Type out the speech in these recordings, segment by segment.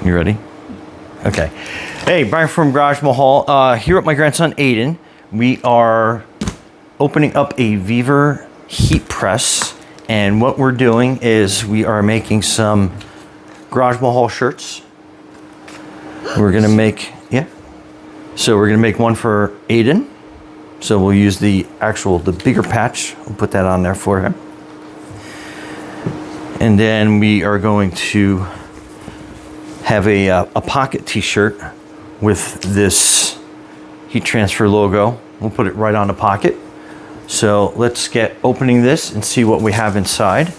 You ready? Okay. Hey, Brian from Garage Mahal. Here with my grandson Aiden. We are opening up a VEVOR heat press, and what we're doing is we are making some Garage Mahal shirts. We're gonna make, so we're gonna make one for Aiden. So we'll use the bigger patch. We'll put that on there for him. And then we are going to have a pocket t-shirt with this heat transfer logo. We'll put it right on the pocket. So let's get opening this and see what we have inside.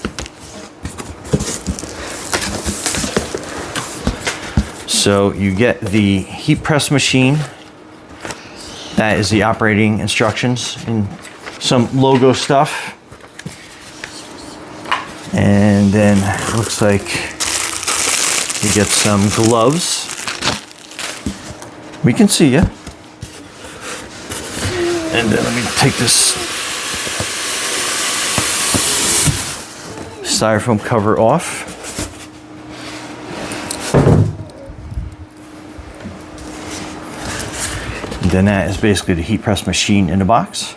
So you get the heat press machine. That is the operating instructions and some logo stuff. And then it looks like you get some gloves. We can see you. And then let me take this styrofoam cover off. And then that is basically the heat press machine in the box.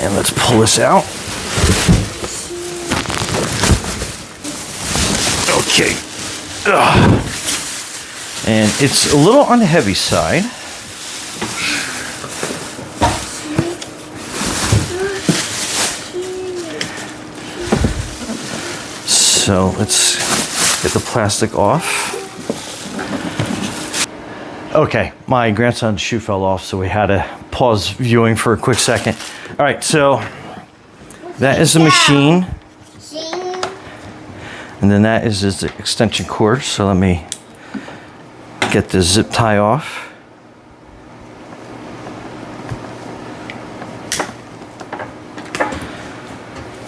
And let's pull this out. Okay. Ugh. And it's a little on the heavy side. So let's get the plastic off. Okay, my grandson's shoe fell off, so we had to pause viewing for a quick second. All right, so that is the machine. And then that is the extension cord. So let me get the zip tie off.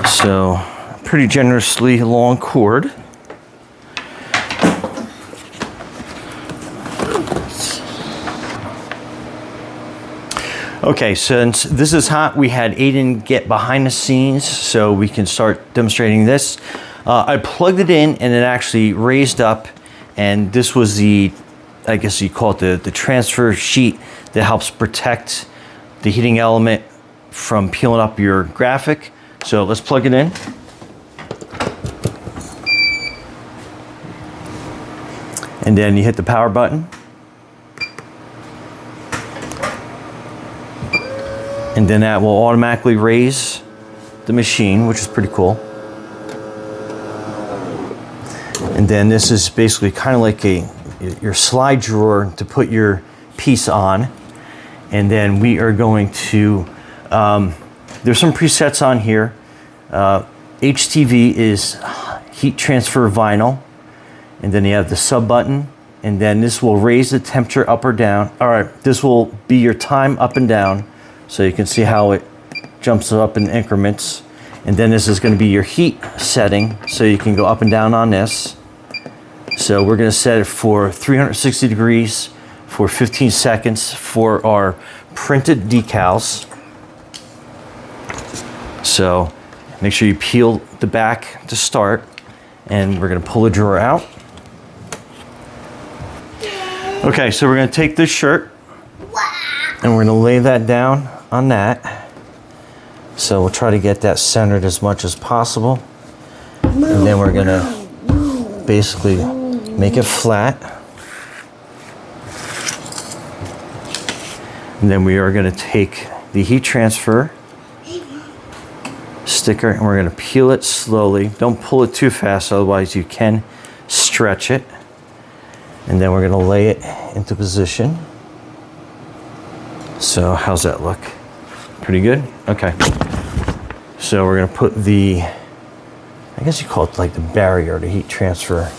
So pretty generously long cord. Okay, since this is hot, we had Aiden get behind the scenes so we can start demonstrating this. I plugged it in and it actually raised up, and this was the, I guess you call it the transfer sheet that helps protect the heating element from peeling up your graphic. So let's plug it in. And then you hit the power button. And then that will automatically raise the machine, which is pretty cool. And then this is basically kind of like your slide drawer to put your piece on. And then we are going to, there's some presets on here. HTV is heat transfer vinyl. And then you have the sub button. And then this will raise the temperature up or down. All right, this will be your time up and down. So you can see how it jumps up in increments. And then this is going to be your heat setting. So you can go up and down on this. So we're going to set it for 360 degrees for 15 seconds for our printed decals. So make sure you peel the back to start, and we're going to pull the drawer out. Okay, so we're going to take this shirt and we're going to lay that down on that. So we'll try to get that centered as much as possible. And then we're going to basically make it flat. And then we are going to take the heat transfer sticker and we're going to peel it slowly. Don't pull it too fast, otherwise you can stretch it. And then we're going to lay it into position. So how's that look? Pretty good? Okay. So we're going to put the, I guess you call it like the barrier, the heat transfer.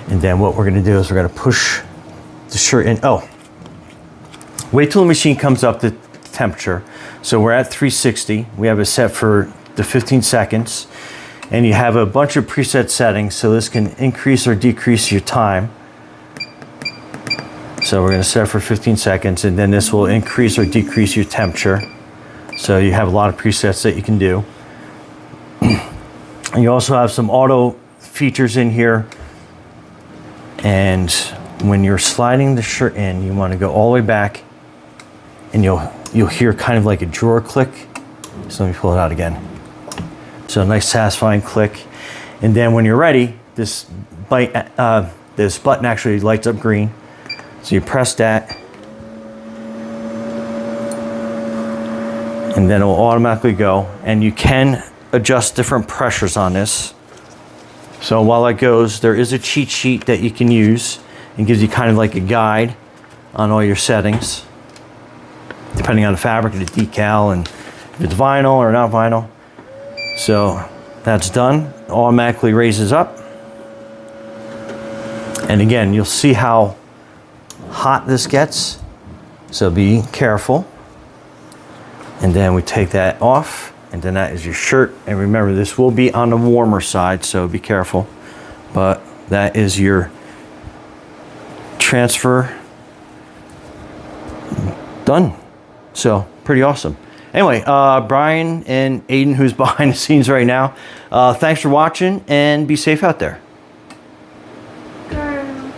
And then what we're going to do is we're going to push the shirt in. Oh, wait till the machine comes up to temperature. So we're at 360. We have it set for the 15 seconds. And you have a bunch of preset settings, so this can increase or decrease your time. So we're going to set it for 15 seconds, and then this will increase or decrease your temperature. So you have a lot of presets that you can do. And you also have some auto features in here And when you're sliding the shirt in, you want to go all the way back, and you'll hear kind of like a drawer click. So let me pull it out again. So a nice satisfying click. And then when you're ready, this button actually lights up green. So you press that, and then it will automatically go. And you can adjust different pressures on this. So while it goes, there is a cheat sheet that you can use and gives you kind of like a guide on all your settings, depending on the fabric, the decal, and if it's vinyl or not vinyl. So that's done. It automatically raises up. And again, you'll see how hot this gets. So be careful. And then we take that off, and then that is your shirt. And remember, this will be on the warmer side, so be careful. But that is your transfer done. So pretty awesome. Anyway, Brian and Aiden, who's behind the scenes right now, thanks for watching, and be safe out there.